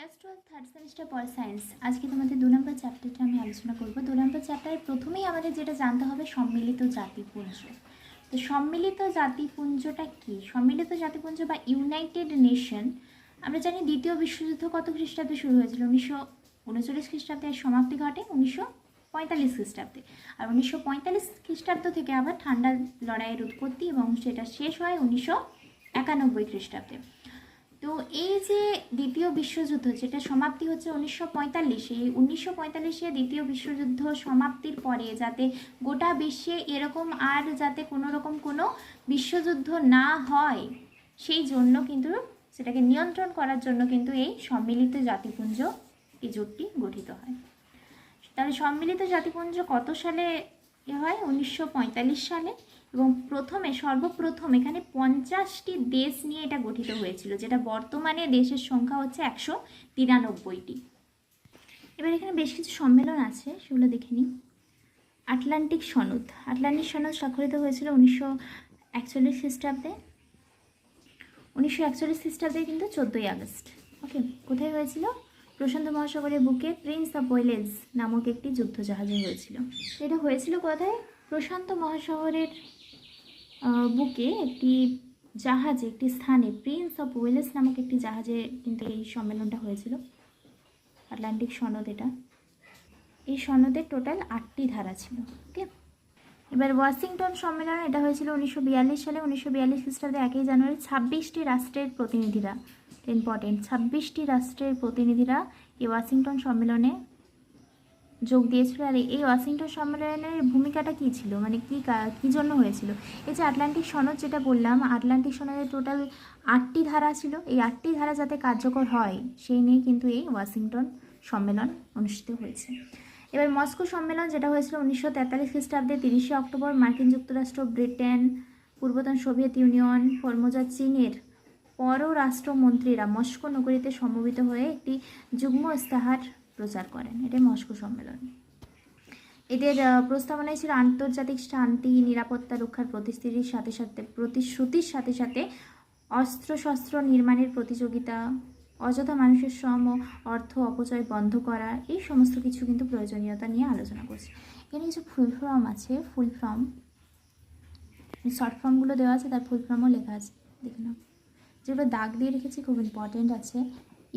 Class 12 third semester pol science. আজকে তোমাদের 2 নম্বর চ্যাপ্টারটা আমি আলোচনা করব। 2 নম্বর চ্যাপ্টারের প্রথমেই আমাদের যেটা জানতে হবে সম্মিলিত জাতিপুঞ্জ। তো সম্মিলিত জাতিপুঞ্জটা কি? সম্মিলিত জাতিপুঞ্জ বা ইউনাইটেড নেশন, আমরা জানি দ্বিতীয় বিশ্বযুদ্ধ কত খ্রিস্টাব্দে শুরু হয়েছিল? 1939 খ্রিস্টাব্দে সমাপ্তি ঘটে 1945 খ্রিস্টাব্দে। আর 1945 খ্রিস্টাব্দ থেকে আবার ঠান্ডা লড়াইয়ের উৎপত্তি এবং সেটা শেষ হয় 1991 খ্রিস্টাব্দে। তো এই যে দ্বিতীয় বিশ্বযুদ্ধ যেটা সমাপ্তি হচ্ছে 1945, এই 1945-এ দ্বিতীয় বিশ্বযুদ্ধ সমাপ্তির পরে যাতে গোটা বিশ্বে এরকম আর যাতে কোনো রকম কোনো বিশ্বযুদ্ধ না হয়, সেই জন্য কিন্তু সেটাকে নিয়ন্ত্রণ করার জন্য কিন্তু এই সম্মিলিত জাতিপুঞ্জ এই জোটটি গঠিত হয়। তাহলে সম্মিলিত জাতিপুঞ্জ কত সালে হয়? 1945 সালে। এবং সর্বপ্রথম এখানে 50টি দেশ নিয়ে এটা গঠিত হয়েছিল, যেটা বর্তমানে দেশের সংখ্যা হচ্ছে 193টি। এবার এখানে বেশ কিছু সম্মেলন আছে, সেগুলো দেখে নিই। আটলান্টিক সনদ স্বাক্ষরিত হয়েছিল 1941 খ্রিস্টাব্দে। 1941 খ্রিস্টাব্দে কিন্তু 14ই আগস্ট। ওকে, কোথায় হয়েছিল? প্রশান্ত মহাসাগরের বুকে প্রিন্স অফ ওয়েলেস নামক একটি যুদ্ধজাহাজে হয়েছিল। এটা হয়েছিল কোথায়? প্রশান্ত মহাসাগরের বুকে একটি জাহাজে, একটি স্থানে, প্রিন্স অফ ওয়েলেস নামক একটি জাহাজে কিন্তু এই সম্মেলনটা হয়েছিল। আটলান্টিক সনদ এটা। এই সনদের টোটাল 8টি ধারা ছিল। ওকে, এবার ওয়াশিংটন সম্মেলন, এটা হয়েছিল 1942 সালে। 1942 খ্রিস্টাব্দে 1 জানুয়ারি 26টি রাষ্ট্রের প্রতিনিধিরা, ইম্পর্টেন্ট, 26টি রাষ্ট্রের প্রতিনিধিরা এই ওয়াশিংটন সম্মেলনে যোগ দিয়েছিল। আর এই ওয়াশিংটন সম্মেলনের ভূমিকাটা কী ছিল, মানে কী জন্য হয়েছিল? এই যে আটলান্টিক সনদ যেটা বললাম, আটলান্টিক সনদের টোটাল 8টি ধারা ছিল। এই 8টি ধারা যাতে কার্যকর হয় সেই নিয়ে কিন্তু এই ওয়াশিংটন সম্মেলন অনুষ্ঠিত হয়েছে। এবার মস্কো সম্মেলন, যেটা হয়েছিল 1943 খ্রিস্টাব্দে 30শে অক্টোবর। মার্কিন যুক্তরাষ্ট্র, ব্রিটেন, পূর্বতন সোভিয়েত ইউনিয়ন, ফরমোজা চীনের পররাষ্ট্রমন্ত্রীরা মস্কো নগরীতে সমবেত হয়ে একটি যুগ্ম ইস্তাহার প্রচার করেন। এটাই মস্কো সম্মেলন। এদের প্রস্তাবনায় ছিল আন্তর্জাতিক শান্তি, নিরাপত্তা রক্ষার প্রতিশ্রুতির সাথে সাথে অস্ত্রশস্ত্র নির্মাণের প্রতিযোগিতা, অযথা মানুষের শ্রম ও অর্থ অপচয় বন্ধ করা, এই সমস্ত কিছু কিন্তু প্রয়োজনীয়তা নিয়ে আলোচনা করছে। এখানে কিছু ফুল ফর্ম আছে, ফুল ফর্ম, শর্ট ফর্মগুলো দেওয়া আছে, তার ফুল ফর্মও লেখা আছে, দেখে নাও। যেগুলো দাগ দিয়ে রেখেছি খুব ইম্পর্টেন্ট আছে।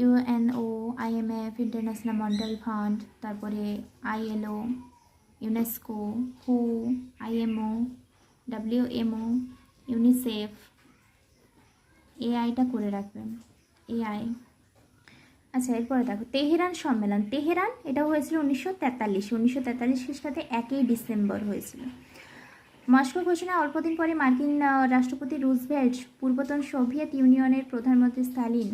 UNO, IMF, international monetary fund, তারপরে ILO, ইউনেস্কো, হু, IMO, WMO, ইউনিসেফ, AI-টা করে রাখবেন, AI। আচ্ছা, এরপরে দেখো তেহরান সম্মেলন। তেহরান, এটাও হয়েছিল 1943 খ্রিস্টাব্দে 1 ডিসেম্বর হয়েছিল। মস্কো ঘোষণা অল্পদিন পরে মার্কিন রাষ্ট্রপতি রুজভেল্ট, পূর্বতন সোভিয়েত ইউনিয়নের প্রধানমন্ত্রী স্টালিন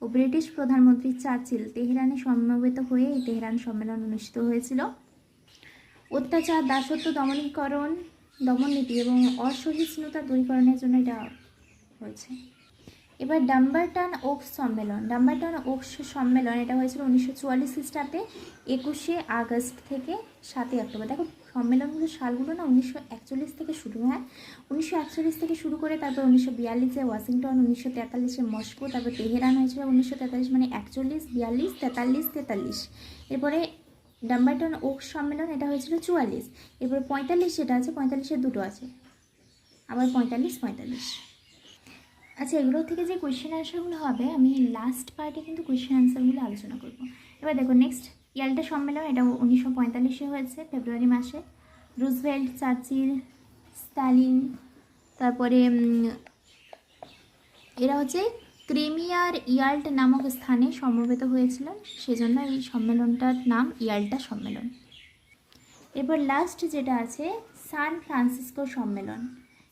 ও ব্রিটিশ প্রধানমন্ত্রী চার্চিল তেহরানে সমবেত হয়ে এই তেহরান সম্মেলন অনুষ্ঠিত হয়েছিল। অত্যাচার, দাসত্ব দমননীতি এবং অসহিষ্ণুতা দূরীকরণের জন্য এটা হয়েছে। এবার ডাম্বারটন ওকস সম্মেলন, এটা হয়েছিল 1944 খ্রিস্টাব্দে 21শে আগস্ট থেকে 7ই অক্টোবর। দেখো সম্মেলনগুলো সালগুলো না 1941 থেকে শুরু, 1941 থেকে শুরু করে, তারপর 1942-এ ওয়াশিংটন, 1943-এ মস্কো, তারপর তেহরান হয়েছিল 1943, মানে 41, 42, 43, 43। এরপরে ডাম্বারটন ওকস সম্মেলন, এটা হয়েছিল 44। এরপরে 45 যেটা আছে, 45-এর দুটো আছে, আবার 45। আচ্ছা, এগুলো থেকে যে কোয়েশ্চেন অ্যান্সারগুলো হবে, আমি লাস্ট পার্টে কিন্তু কোয়েশ্চেন অ্যান্সারগুলো আলোচনা করব। এবার দেখো নেক্সট, ইয়াল্টা সম্মেলন, এটা 1945-এ হয়েছে ফেব্রুয়ারি মাসে। রুজভেল্ট, চার্চিল, স্টালিন, তারপরে এরা হচ্ছে ক্রিমিয়ার ইয়াল্ট নামক স্থানে সমবেত হয়েছিল, সেজন্য এই সম্মেলনটার নাম ইয়াল্টা সম্মেলন। এবার লাস্ট যেটা আছে সান ফ্রান্সিসকো সম্মেলন,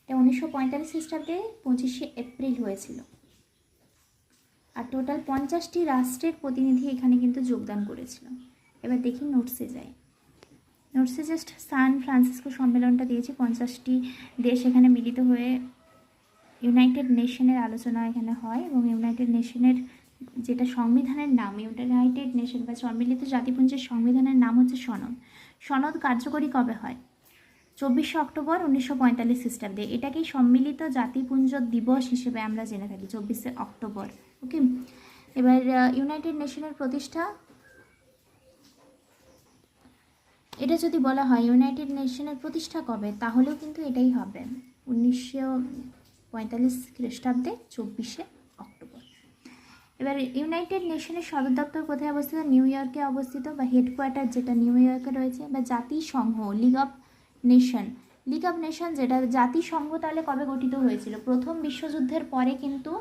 এটা 1945 খ্রিস্টাব্দে 25শে এপ্রিল হয়েছিল। আর টোটাল 50টি রাষ্ট্রের প্রতিনিধি এখানে কিন্তু যোগদান করেছিল। এবার দেখি নোটসে যাই। নোটসে জাস্ট সান ফ্রান্সিসকো সম্মেলনটা দিয়েছি, 50টি দেশ এখানে মিলিত হয়ে ইউনাইটেড নেশনের আলোচনা এখানে হয়। এবং ইউনাইটেড নেশনের যেটা সংবিধানের নাম, ইউনাইটেড নেশন বা সম্মিলিত জাতিপুঞ্জের সংবিধানের নাম হচ্ছে সনদ কার্যকরী কবে হয়? 24শে অক্টোবর 1945 খ্রিস্টাব্দে। এটাকেই সম্মিলিত জাতিপুঞ্জ দিবস হিসেবে আমরা জেনে থাকি, 24শে অক্টোবর। ওকে, এবার ইউনাইটেড নেশনের প্রতিষ্ঠা, এটা যদি বলা হয় ইউনাইটেড নেশনের প্রতিষ্ঠা কবে, তাহলেও কিন্তু এটাই হবে 1945 খ্রিস্টাব্দে 24শে অক্টোবর। এবার ইউনাইটেড নেশনের সদর দপ্তর কোথায় অবস্থিত? নিউ ইয়র্কে অবস্থিত, বা হেডকোয়ার্টার যেটা নিউ ইয়র্কে রয়েছে। বা জাতিসংঘ, league of nation, league of nation যেটা জাতিসংঘ, তাহলে কবে গঠিত হয়েছিল? প্রথম বিশ্বযুদ্ধের পরে কিন্তু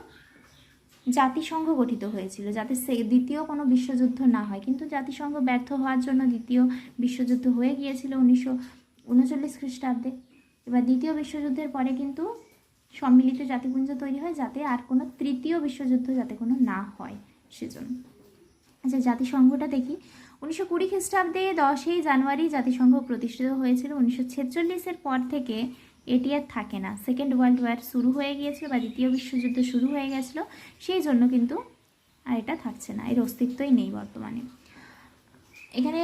জাতিসংঘ গঠিত হয়েছিল, যাতে দ্বিতীয় কোনো বিশ্বযুদ্ধ না হয়, কিন্তু জাতিসংঘ ব্যর্থ হওয়ার জন্য দ্বিতীয় বিশ্বযুদ্ধ হয়ে গিয়েছিল 1939 খ্রিস্টাব্দে। এবার দ্বিতীয় বিশ্বযুদ্ধের পরে কিন্তু সম্মিলিত জাতিপুঞ্জ তৈরি হয়, যাতে আর কোনো তৃতীয় বিশ্বযুদ্ধ যাতে কোনো না হয় সেজন্য। আচ্ছা, জাতিসংঘটা দেখি। 1920 খ্রিস্টাব্দে 10ই জানুয়ারি জাতিসংঘ প্রতিষ্ঠিত হয়েছিল। 1946-এর পর থেকে এটি আর থাকে না। সেকেন্ড ওয়ার্ল্ড ওয়ার শুরু হয়ে গিয়েছিল, বা দ্বিতীয় বিশ্বযুদ্ধ শুরু হয়ে গেছিলো, সেই জন্য কিন্তু আর এটা থাকছে না, এর অস্তিত্বই নেই বর্তমানে। এখানে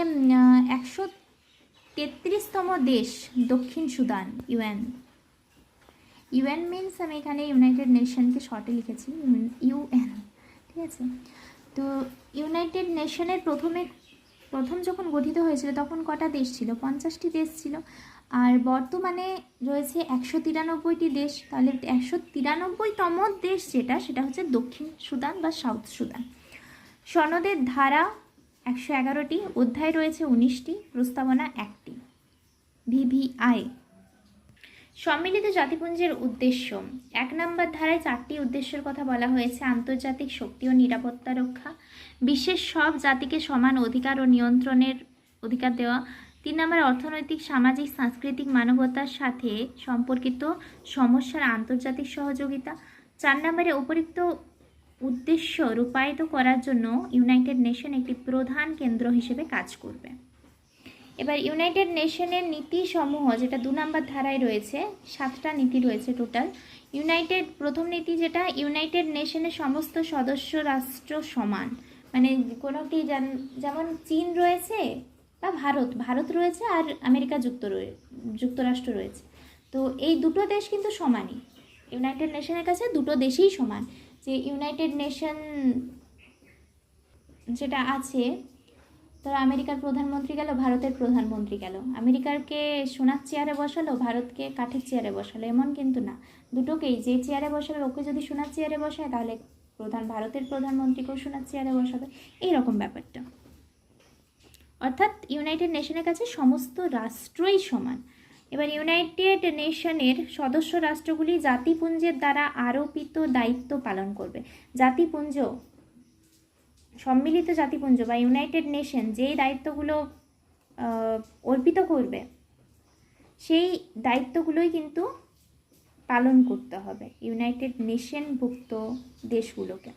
133তম দেশ দক্ষিণ সুদান, ইউএন। ইউএন মিনস, আমি এখানে ইউনাইটেড নেশনকে শর্টে লিখেছি ইউএন, ঠিক আছে। তো ইউনাইটেড নেশনের প্রথম যখন গঠিত হয়েছিল তখন কটা দেশ ছিল? 50টি দেশ ছিল। আর বর্তমানে রয়েছে 193টি দেশ। তাহলে 193তম দেশ সেটা হচ্ছে দক্ষিণ সুদান বা সাউথ সুদান। সনদের ধারা 111টি, অধ্যায় রয়েছে 19টি, প্রস্তাবনা 1টি। ভিভিআই, সম্মিলিত জাতিপুঞ্জের উদ্দেশ্য। 1 নম্বর ধারায় 4টি উদ্দেশ্যের কথা বলা হয়েছে। আন্তর্জাতিক শক্তি ও নিরাপত্তা রক্ষা, বিশ্বের সব জাতিকে সমান অধিকার ও নিয়ন্ত্রণের অধিকার দেওয়া। 3 নম্বর, অর্থনৈতিক, সামাজিক, সাংস্কৃতিক, মানবতার সাথে সম্পর্কিত সমস্যার আন্তর্জাতিক সহযোগিতা। 4 নম্বরে, উপরিক্ত উদ্দেশ্য রূপায়িত করার জন্য ইউনাইটেড নেশন একটি প্রধান কেন্দ্র হিসেবে কাজ করবে। এবার ইউনাইটেড নেশনের নীতি সমূহ, যেটা 2 নম্বর ধারায় রয়েছে, 7টা নীতি রয়েছে টোটাল। প্রথম নীতি যেটা, ইউনাইটেড নেশনের সমস্ত সদস্য রাষ্ট্র সমান, মানে কোনোটি যেমন চীন রয়েছে বা ভারত রয়েছে আর আমেরিকা যুক্তরাষ্ট্র রয়েছে, তো এই দুটো দেশ কিন্তু সমানই ইউনাইটেড নেশনের কাছে, দুটো দেশেই সমান। যে ইউনাইটেড নেশন যেটা আছে, ধরো আমেরিকার প্রধানমন্ত্রী গেল, ভারতের প্রধানমন্ত্রী গেল, আমেরিকারকে সোনার চেয়ারে বসালো, ভারতকে কাঠের চেয়ারে বসালো, এমন কিন্তু না। দুটোকেই যে চেয়ারে বসালো, ওকে যদি সোনার চেয়ারে বসায়, তাহলে ভারতের প্রধানমন্ত্রীকেও সোনার চেয়ারে বসাবে, এইরকম ব্যাপারটা। অর্থাৎ ইউনাইটেড নেশনের কাছে সমস্ত রাষ্ট্রই সমান। এবার ইউনাইটেড নেশনের সদস্য রাষ্ট্রগুলি জাতিপুঞ্জের দ্বারা আরোপিত দায়িত্ব পালন করবে। জাতিপুঞ্জ, সম্মিলিত জাতিপুঞ্জ বা ইউনাইটেড নেশন যেই দায়িত্বগুলো অর্পিত করবে, সেই দায়িত্বগুলোই কিন্তু পালন করতে হবে ইউনাইটেড নেশনভুক্ত দেশগুলোকে।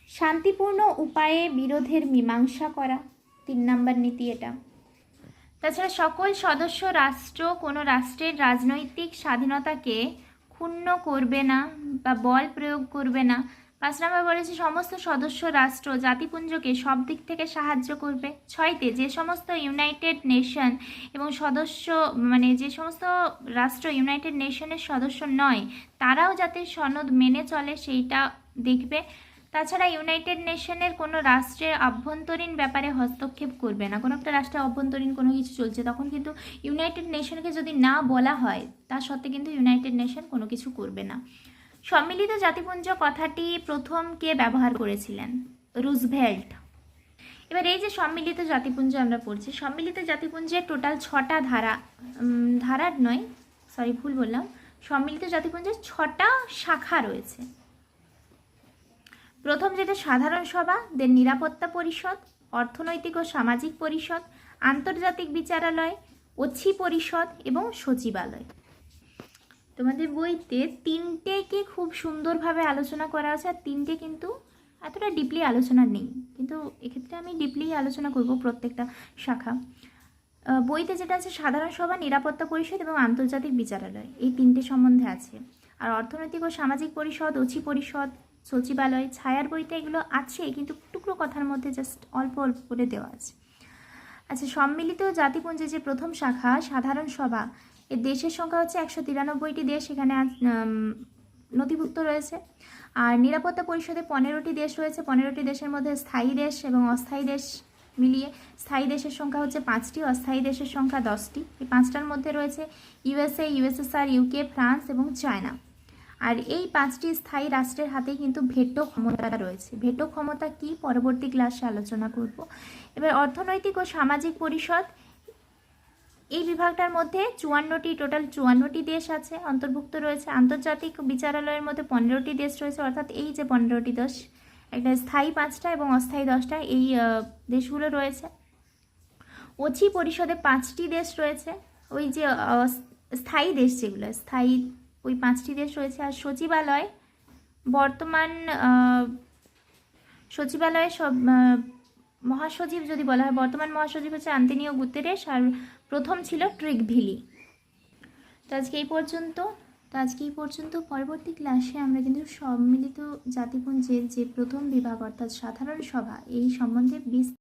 শান্তিপূর্ণ উপায়ে বিরোধের মীমাংসা করা, 3 নম্বর নীতি এটা। তাছাড়া সকল সদস্য রাষ্ট্র কোনো রাষ্ট্রের রাজনৈতিক স্বাধীনতাকে ক্ষুণ্ণ করবে না বা বল প্রয়োগ করবে না। 5 নম্বর বলেছে, সমস্ত সদস্য রাষ্ট্র জাতিপুঞ্জকে সব দিক থেকে সাহায্য করবে। 6তে, যে সমস্ত ইউনাইটেড নেশন এবং যে সমস্ত রাষ্ট্র ইউনাইটেড নেশনের সদস্য নয়, তারাও যাতে সনদ মেনে চলে সেইটা দেখবে। তাছাড়া ইউনাইটেড নেশনের কোনো রাষ্ট্রের আভ্যন্তরীণ ব্যাপারে হস্তক্ষেপ করবে না। কোনো একটা রাষ্ট্রের অভ্যন্তরীণ কোনো কিছু চলছে, তখন কিন্তু ইউনাইটেড নেশনকে যদি না বলা হয়, তা সত্ত্বে কিন্তু ইউনাইটেড নেশন কোনো কিছু করবে না। সম্মিলিত জাতিপুঞ্জ কথাটি প্রথম কে ব্যবহার করেছিলেন? রুজভেল্ট। এবার এই যে সম্মিলিত জাতিপুঞ্জ আমরা পড়ছি, সম্মিলিত জাতিপুঞ্জের টোটাল 6টা ধারার নয়, সরি ভুল বললাম, সম্মিলিত জাতিপুঞ্জের 6টা শাখা রয়েছে। প্রথম যেটা সাধারণ সভা, দেন নিরাপত্তা পরিষদ, অর্থনৈতিক ও সামাজিক পরিষদ, আন্তর্জাতিক বিচারালয়, অছি পরিষদ এবং সচিবালয়। তোমাদের বইতে 3টেকে খুব সুন্দরভাবে আলোচনা করা আছে, আর 3টে কিন্তু এতটা ডিপলি আলোচনা নেই, কিন্তু এক্ষেত্রে আমি ডিপলি আলোচনা করব প্রত্যেকটা শাখা। বইতে যেটা আছে সাধারণ সভা, নিরাপত্তা পরিষদ এবং আন্তর্জাতিক বিচারালয়, এই 3টে সম্বন্ধে আছে। আর অর্থনৈতিক ও সামাজিক পরিষদ, অছি পরিষদ, সচিবালয়, ছায়ার বইতে এগুলো আছে, কিন্তু টুকরো কথার মধ্যে জাস্ট অল্প অল্প করে দেওয়া আছে। আচ্ছা, সম্মিলিত জাতিপুঞ্জের যে প্রথম শাখা সাধারণ সভা, এর দেশের সংখ্যা হচ্ছে 193টি দেশ এখানে নথিভুক্ত রয়েছে। আর নিরাপত্তা পরিষদে 15টি দেশ রয়েছে। 15টি দেশের মধ্যে স্থায়ী দেশ এবং অস্থায়ী দেশ মিলিয়ে স্থায়ী দেশের সংখ্যা হচ্ছে 5টি, অস্থায়ী দেশের সংখ্যা 10টি। এই 5টার মধ্যে রয়েছে ইউএসএ, ইউএসএসআর, ইউকে, ফ্রান্স এবং চায়না। আর এই 5টি স্থায়ী রাষ্ট্রের হাতেই কিন্তু ভেটো ক্ষমতা রয়েছে। ভেটো ক্ষমতা কি, পরবর্তী ক্লাসে আলোচনা করব। এবার অর্থনৈতিক ও সামাজিক পরিষদ, এই বিভাগটার মধ্যে 54টি, টোটাল 54টি দেশ আছে, অন্তর্ভুক্ত রয়েছে। আন্তর্জাতিক বিচারালয়ের মধ্যে 15টি দেশ রয়েছে, অর্থাৎ এই যে 15টি দেশ, একটা স্থায়ী 5টা এবং অস্থায়ী 10টা, এই দেশগুলো রয়েছে। ওচি পরিষদে 5টি দেশ রয়েছে, ওই যে স্থায়ী দেশ যেগুলো, স্থায়ী ওই 5টি দেশ রয়েছে। আর সচিবালয়, বর্তমান সচিবালয়ে সব মহাসচিব যদি বলা হয়, বর্তমান মহাসচিব হচ্ছে আন্তোনিও গুতেরেস, আর প্রথম ছিল ট্রিগভিলি। তো আজকে এই পর্যন্ত। পরবর্তী ক্লাসে আমরা কিন্তু সম্মিলিত জাতিপুঞ্জের যে প্রথম বিভাগ অর্থাৎ সাধারণ সভা, এই সম্বন্ধে